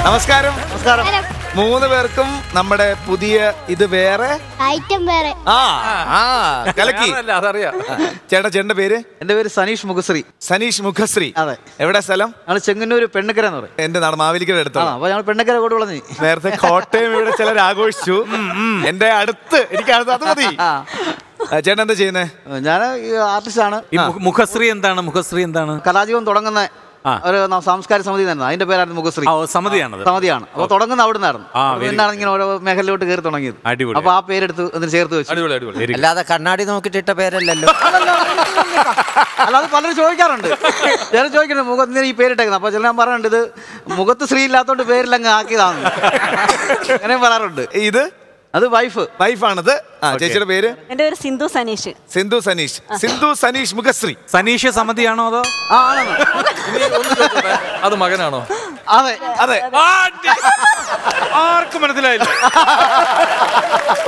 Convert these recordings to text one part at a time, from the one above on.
നമസ്കാരം. നമസ്കാരം. 3 പേർക്കും നമ്മുടെ പുതിയ ഇത് വേറെ ഐറ്റം വേറെ. കലക്കി. ചേട്ടന്റെ പേര്? എന്റെ പേര് സനീഷ് മുഖശ്രീ. സനീഷ് മുഖശ്രീ. അതെ. എവിടെ സ്ഥലം? ഞങ്ങൾ ചെങ്ങന്നൂര് പെണ്ണക്കര എന്ന് പറയും. എന്റെ നാട് മാവേലിക്കര അടുത്താണ്. അപ്പൊ ഞങ്ങൾ പെണ്ണക്കര കൂടെ വളഞ്ഞു. നേരത്തെ കോട്ടയം ഇവിടെ ചിലർ ആഘോഷിച്ചു. എന്റെ അടുത്ത് എനിക്ക് അത് മതി. ചേട്ടൻ എന്താ ചെയ്യുന്നേ? ഞാൻ ആർട്ടിസ്റ്റ് ആണ്. മുഖശ്രീ എന്താണ്? മുഖശ്രീ എന്താണ്? കലാജീവൻ തുടങ്ങുന്ന ഒരു സാംസ്കാരിക സമിതി തന്നെ. അതിന്റെ പേരായിരുന്നു മുഖശ്രീ. സമിതിയാണ്. അപ്പൊ തുടങ്ങുന്ന അവിടെ നിന്നാണ് ഇങ്ങനെ ഓരോ മേഖലയിലോട്ട് കയറി തുടങ്ങിയത്. അപ്പൊ ആ പേരെടുത്ത് അതിന് ചേർത്ത് വെച്ചു. അല്ലാതെ കണ്ണാടി നോക്കിട്ടിട്ട പേരല്ലല്ലോ. അല്ലാതെ പലരും ചോദിക്കാറുണ്ട്. ചിലർ ചോദിക്കുന്നുണ്ട് മുഖത്തിന് ഈ പേരിട്ടേക്കുന്നത്. അപ്പൊ ചില ഞാൻ പറയാറുണ്ട് ഇത് മുഖത്ത് സ്ത്രീ ഇല്ലാത്തോണ്ട് പേരിലങ്ങ് ആക്കിയതാണ്. അങ്ങനെ പറയാറുണ്ട്. ഇത് അത് വൈഫാണത്. ചേച്ചിയുടെ പേര്? എന്റെ പേര് സിന്ധു സനീഷ്. സിന്ധു സനീഷ് മുഖശ്രീ. സനീഷ് സമിതിയാണോ അതോ അത് മകനാണോ? അതെ അതെ. ആർക്കും മനസ്സിലായില്ല.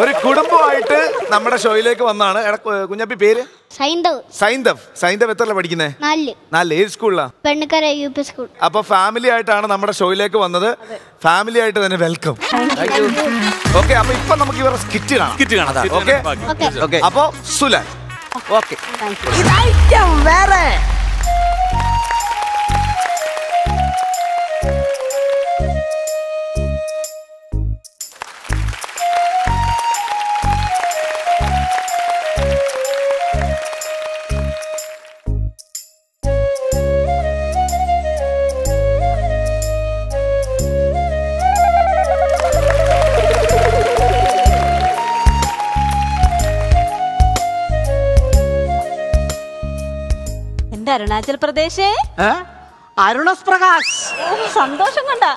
ഒരു കുടുംബമായിട്ട് നമ്മുടെ ഷോയിലേക്ക് വന്നാണ്. കുഞ്ഞപ്പി പേര്? സൈന്ധവ്. എത്രല്ല പഠിക്കുന്നേ? 4. ഏത് സ്കൂളിലാ? പെണ്ണക്കര UP സ്കൂൾ. അപ്പൊ ഫാമിലി ആയിട്ടാണ് നമ്മുടെ ഷോയിലേക്ക് വന്നത്. ഫാമിലി ആയിട്ട് തന്നെ വെൽക്കം. ഓക്കെ. അപ്പൊ ഇപ്പൊ നമുക്ക് ഇവരുടെ സ്കിറ്റ് കാണാം. ഓക്കെ. അപ്പൊ സുലൻ. ഓക്കെ. വേറെ അരുണാചൽ പ്രദേശേ അരുണസ് പ്രകാശ്. സന്തോഷം കൊണ്ടാ.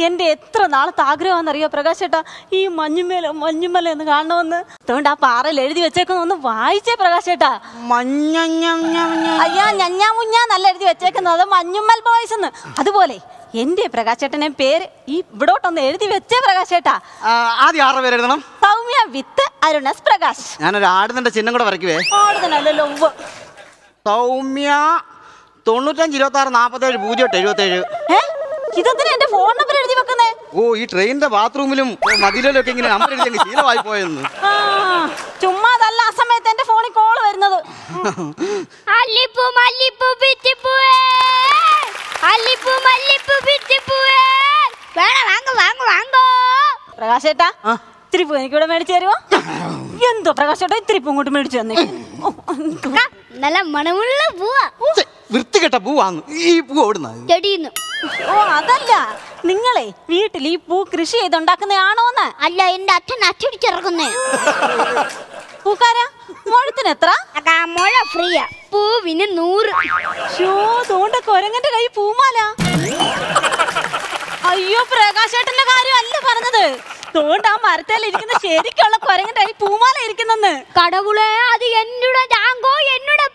എന്റെ എത്ര നാളത്തെ ആഗ്രഹമാണെന്നറിയോ പ്രകാശ് ചേട്ടാ, ഈ മഞ്ഞുമല എന്ന് കാണണമെന്ന്. അതുകൊണ്ട് ആ പാറയിൽ എഴുതി വെച്ചേക്കുന്ന ഒന്ന് വായിച്ചേ പ്രകാശ് ചേട്ടാ. അയ്യാ നല്ല എഴുതി വെച്ചേക്കുന്നത് അത് മഞ്ഞുമ്മൽ ബോയ്സ് എന്ന്. അതുപോലെ എന്റെ പ്രകാശ് ചേട്ടനെ പേര് ഈ ഇവിടോട്ടൊന്ന് എഴുതി വെച്ചേ പ്രകാശ് ചേട്ടാ. ആദ്യം 6 പേര് എഴുതണം. സൗമ്യ വിത്ത് അരുണസ് പ്രകാശ്. ഞാനൊരു ആടുന്നതിന്റെ ചിഹ്നം കൂടെ വരയ്ക്കുവേ. ആടുന്നല്ലോ. സൗമ്യ 95 26 47 077. ഇതെന്തിനാ എന്റെ ഫോൺ നമ്പർ എഴുതി വെക്കുന്നേ? ഓ, ഈ ട്രെയിനിന്റെ ബാത്റൂമിലും മതിലിലും ഒക്കെ ഇങ്ങനെ നമ്പർ എഴുതി ശീലമായി പോയെന്ന്. ചുമ്മാതല്ല, ആ സമയത്ത് എന്റെ ഫോണിൽ കോള് വരുന്നത്. പ്രകാശേട്ടാ ഇത്തിരി പൂ എനിക്കിവിടെ മേടിച്ചു തരുമോ? എന്തോ പ്രകാശേട്ടാ ഇത്തിരി പൂ ഇങ്ങോട്ട് മേടിച്ചു തന്നെ. നല്ല മണമുള്ള പൂവാ. വൃത്തികെട്ട പൂവാന്ന് ഈ പൂ ഓടുന്നത്. ഓ അതല്ല, നിങ്ങളെ വീട്ടിൽ ഈ പൂ കൃഷി ചെയ്തുണ്ടാക്കുന്നതാണോന്ന്? അല്ല, എന്റെ അച്ഛൻ അച്ചടിച്ചിറക്കുന്നേ. പൂക്കാരാ മുഴത്തിന് എത്ര? മുഴ ഫ്രീയാ, പൂവിന് 100. കൊരങ്ങന്റെ കൈ പൂമാല. അയ്യോ പ്രകാശേട്ടന്റെ കാര്യം അല്ല പറഞ്ഞത്. തോണ്ട് ആ മരത്തേലിരിക്കുന്ന ശരിക്കുള്ള കൊരങ്ങന്റെ കൈ പൂമാല ഇരിക്കുന്നെന്ന്. കടവുളെ, അത് എന്നോട്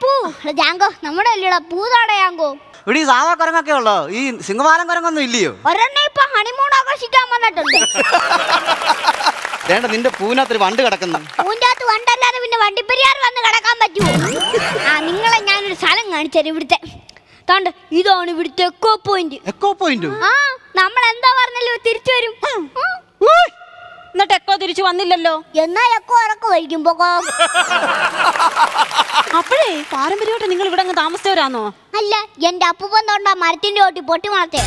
പൂ. ജാങ്കോ നമ്മുടെ അല്ലടാ പൂതാടെ ജാങ്കോ. ഇവിടെ സാധാ കുരങ്ങൊക്കെ ഉള്ളോ? ഈ സിംഹവാലം കുരങ്ങൊന്നും ഇല്ലയോ? ഒരെണ്ണം ഇപ്പൊ ഹണിമൂൺ ആഘോഷിക്കാൻ വന്നിട്ടുണ്ട്. വേണ്ട, നിന്റെ പൂവിനകത്ത് വണ്ട് കിടക്കുന്നു. പൂവിന്റെ അകത്ത് വണ്ടല്ലാതെ പിന്നെ വണ്ടിപ്പെരിയാർ വന്ന് കിടക്കാൻ പറ്റുമോ? നിങ്ങളെ ഞാനൊരു സ്ഥലം കാണിച്ചു. ഇവിടുത്തെ ഇതാണ് ഇവിടുത്തെ എക്കോ പോയിന്റ്. നമ്മൾ എന്താ പറഞ്ഞല്ലോ തിരിച്ചു വരും. എന്നിട്ട് എക്കോ തിരിച്ചു വന്നില്ലല്ലോ. എന്നാ എക്കോ ഇറക്കു കഴിക്കുമ്പോ. അപ്പോഴേ പാരമ്പര്യമായിട്ട് നിങ്ങൾ ഇവിടെ താമസിച്ചവരാണോ? അല്ല, എന്റെ അപ്പൂപ്പൻ തൊണ്ടാ മരത്തിന്റെ ഓട്ടി പൊട്ടിമുളത്തെ.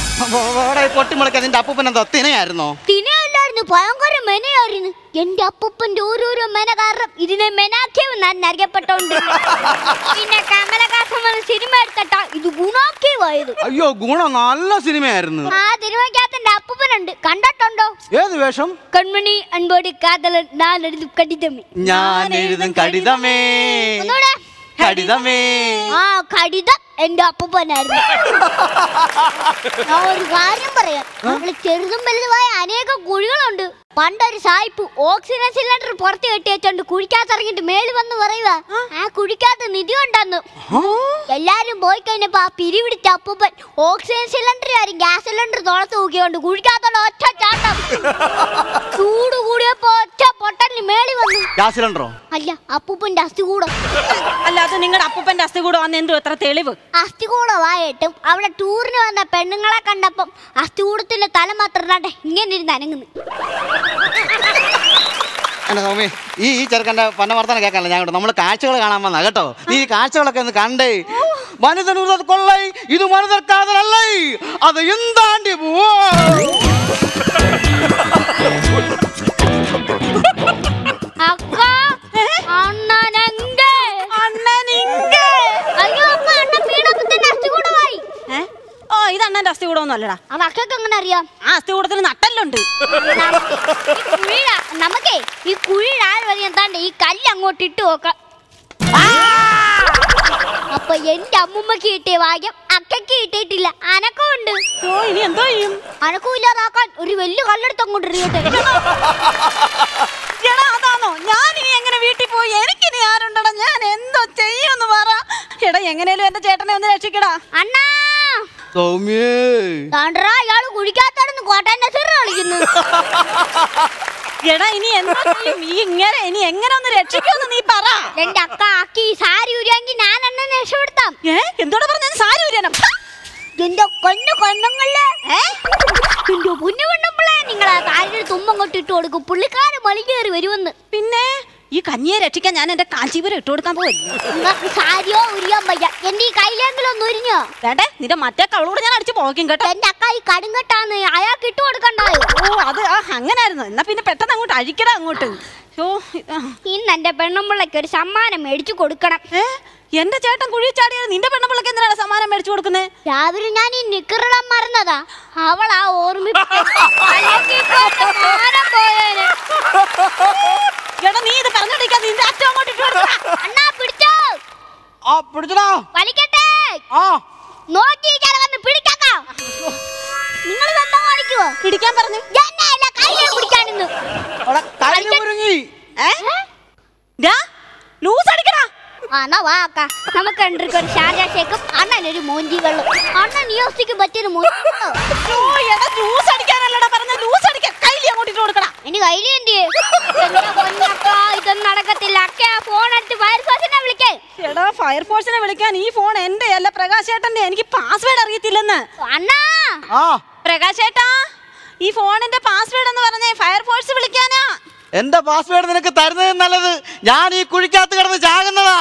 പൊട്ടിമുളക്കാൻ നിന്റെ അപ്പൂപ്പൻ എന്താ തിനയായിരുന്നോ? തിനയല്ലായിരുന്നു, ഭയങ്കര മെനയായിരുന്നു. എന്റെ അപ്പൂപ്പന്റെ ഓരോരോ മെന കാരണം ഇതിനെ മെനാക്കിയെന്ന് അറിയപ്പെട്ടോണ്ട്. പിന്നെ കമലഹാസൻ സിനിമ എടുത്തിട്ടാ ഇത് ഗുണാക്കിയതായത്. അയ്യോ, ഗുണം നല്ല സിനിമയായിരുന്നു. ആ സിനിമയ്ക്കകത്ത് എന്റെ അപ്പൂപ്പനുണ്ട്, കണ്ടിട്ടുണ്ടോ? ഏത് വേഷം? കൺമണി അൻപോടി കാതലൻ ഞാൻ എഴുതും കടിതമേ. ഞാൻ എഴുതും കടിതമേ. കടിതം എന്റെ അപ്പൂപ്പനായിരുന്നു. ഞാൻ ഒരു കാര്യം പറയാം, നമ്മള് ചെറുതും വലുതുമായ അനേകം കുഴികളുണ്ട്. പണ്ടൊരു സായിപ്പ് ഓക്സിജൻ സിലിണ്ടർ പുറത്ത് കെട്ടി വെച്ചോണ്ട് കുഴിക്കാത്തിറങ്ങിട്ട് മേളിൽ വന്ന് പറയുക ആ കുഴിക്കാത്ത നിധി ഉണ്ടെന്ന്. എല്ലാരും പോയി കഴിഞ്ഞപ്പോ ആ പിരിവിടിച്ച അപ്പൂപ്പൻ ഓക്സിജൻ സിലിണ്ടർ ആരും ഗ്യാസ് സിലിണ്ടർ തുളത്ത് നോക്കിയോണ്ട് കുഴിക്കാത്തോണ്ട് ഒറ്റ ചാട്ടം. ചൂട് കൂടിയപ്പോ ഒറ്റ പൊട്ടലിന് മേളി വന്നു. ഗ്യാസ് സിലിണ്ടറോ? അല്ല, അപ്പൂപ്പന്റെ അസ്ഥികൂടം. അല്ല, അത് നിങ്ങളുടെ അപ്പൂപ്പന്റെ അസ്ഥികൂടം വന്ന് എന്തോ എത്ര തെളിവ്? അസ്ഥികൂടമായിട്ടും അവിടെ ടൂറിന് വന്ന പെണ്ണുങ്ങളെ കണ്ടപ്പം അസ്ഥികൂടത്തിന്റെ തല മാത്രം ഇങ്ങനെ ഇരുന്ന് അനങ്ങുന്നു. എന്റെ സ്വാമി, ഈ ചെറുക്കന്റെ പന്നവർത്തനം കേൾക്കാനല്ല ഞാൻ നമ്മൾ കാഴ്ചകൾ കാണാൻ വന്നാ കേട്ടോ. നീ ഈ കാഴ്ചകളൊക്കെ ഒന്ന് കണ്ടേ. മനുഷ്യനുള്ളത് കൊള്ളൈ, ഇത് മനുഷ്യർക്കാതല്ലേ, അത് എന്താണ്ടി പോവോ. ഇത് അണ്ണന്റെ അസ്ഥികൂടൊന്നും അല്ലടാ. അത് അക്കൊക്കെ എങ്ങനെ അറിയാം? ആ അസ്ഥികൂടത്തിന് നട്ടല്ലുണ്ട്. നമുക്കേ ഈ കുഴിയുടെ ആഴ് വരെ എന്താണ്ട് ഈ കല്ല് അങ്ങോട്ട് ഇട്ട് നോക്കാം. അപ്പൊ എന്റെ അമ്മുമ്മക്ക് കിട്ടിയ ഭാഗ്യം അക്കയ്ക്ക് കിട്ടിയിട്ടില്ല. അനക്കമുണ്ട്. ഇനി എന്തോ ചെയ്യും? അനക്കമില്ലാതാക്കാൻ ഒരു വലിയ കല്ലെടുത്ത് അങ്ങോട്ട് എറിയട്ടെ. അതാണോ? ഞാൻ ഇനി എങ്ങനെ വീട്ടിൽ പോയി? എനിക്കിനി ആരുണ്ടടാ? ഞാൻ എന്തോ ചെയ്യുമെന്ന് പറ. എടാ, എങ്ങനെയാലും എന്റെ ചേട്ടനെ ഒന്ന് രക്ഷിക്കടാ. അണ്ണാ, ഇയാള് കുഴിക്കാത്തടന്ന് കോട്ടന്റെ സിറ് കളിക്കുന്നു. എടാ, ഇനി എന്താ ചെയ്യും? ഇനി എങ്ങനെ ഒന്ന് രക്ഷിക്കുമെന്ന് നീ പറ. എന്റെ അക്ക ആക്കി സാരി ഉരിയാങ്കിൽ ഞാൻ എന്നെ രക്ഷപ്പെടുത്താം. എന്തോടെ പറഞ്ഞ സാരി ഉരിയണം? എന്റെ കൊന്നുങ്ങളില് എന്റെ കുഞ്ഞു പെണ്ണുമ്പളെ നിങ്ങളെ താഴെ തുമ്പം കൊട്ടിട്ട് കൊടുക്കും. പുള്ളിക്കാരൻ മലി കയറി വരുമെന്ന്. പിന്നെ ഈ കഞ്ഞിയെ രക്ഷിക്കാൻ ഞാൻ എന്റെ കാഞ്ചീപുരം ഇട്ട് കൊടുക്കാൻ പോയില്ല. നിങ്ങൾക്ക് സാരിയോ ഉരിയാൻ വയ്യ. എന്റെ ഈ കയ്യിലെങ്കിലും ഒന്ന് ഉരിഞ്ഞോ? വേണ്ടേ, നിന്റെ മറ്റേ കവളോട് ഞാൻ അടിച്ചു പോക്കും കേട്ടോ. എന്റെ അക്ക ഈ കടുങ്കട്ടാന്ന് അയാൾക്ക് ഇട്ട് കൊടുക്കണ്ടായോ? ഓ, അത് അങ്ങനായിരുന്നു. എന്നാ പിന്നെ പെട്ടെന്ന് അങ്ങോട്ട് അഴിക്കടാ അങ്ങോട്ട്. ഇന്ന് എന്റെ പെണ്ണുമ്പിള്ളക്ക് ഒരു സമ്മാനം മേടിച്ചു കൊടുക്കണം. എന്റെ ചേട്ടൻ കുഴി ചാടിയത് നിന്റെ പെണ്ണുമ്പിള്ളക്ക് എന്തിനാണ് സമ്മാനം മേടിച്ചു കൊടുക്കുന്നത്? രാവിലെ ഞാൻ ഈ നിക്കറിടാൻ മറന്നതാ. അവളാ എടാ, നീ ഇത് പറഞ്ഞോണ്ടിരിക്കാതെ നിന്റെ അച്ഛൻ അങ്ങോട്ട് ഇട്ട് കൊടുക്കടാ. അണ്ണാ, പിടിച്ചോ? വലിക്കട്ടെ. നോക്കിയിരിക്കാതെ വന്ന് പിടിക്കാക്ക. നിങ്ങൾ എന്താ കാണിക്കുവോ? പിടിക്കാൻ പറഞ്ഞു. പിടിക്കാനെന്ന് ലൂസ് അടിക്കടാ. എന്നാ വാ അക്ക, നമുക്ക് രണ്ടു ഒരു ഷാർജ ഷേക്കും അണ്ണനൊരു മോഞ്ചി വെള്ളം. അണ്ണൻ ന്യൂസിക്ക് പറ്റിയൊരു ലൂസ് അടിക്കാനല്ലടാ പറഞ്ഞ, ലൂസ് അടിക്കാൻ കൈലി അങ്ങോട്ട് ഇട്ട് കൊടുക്കടാ. ഇനി കയ്യില് എന്ത്? ഇതൊന്നും നടക്കത്തില്ല. അക്ക ഫോൺ എടുത്ത് ഫയർഫോഴ്സിനെ വിളിക്കേ. എടാ, ഫയർഫോഴ്സിനെ വിളിക്കാൻ ഈ ഫോൺ എന്റെ അല്ല പ്രകാശേട്ടന്റെ. എനിക്ക് പാസ്വേഡ് അറിയത്തില്ലെന്ന്. അണ്ണാ, പ്രകാശേട്ടാ, ഈ ഫോണിന്റെ പാസ്വേഡ് എന്ന് പറഞ്ഞേ ഫയർഫോഴ്സ് വിളിക്കാനാ. എന്റെ പാസ്വേഡ് നിനക്ക് തരുന്നത് നല്ലത്. ഞാൻ ഈ കുഴിക്കകത്ത് കിടന്ന് ചാകുന്നതാ.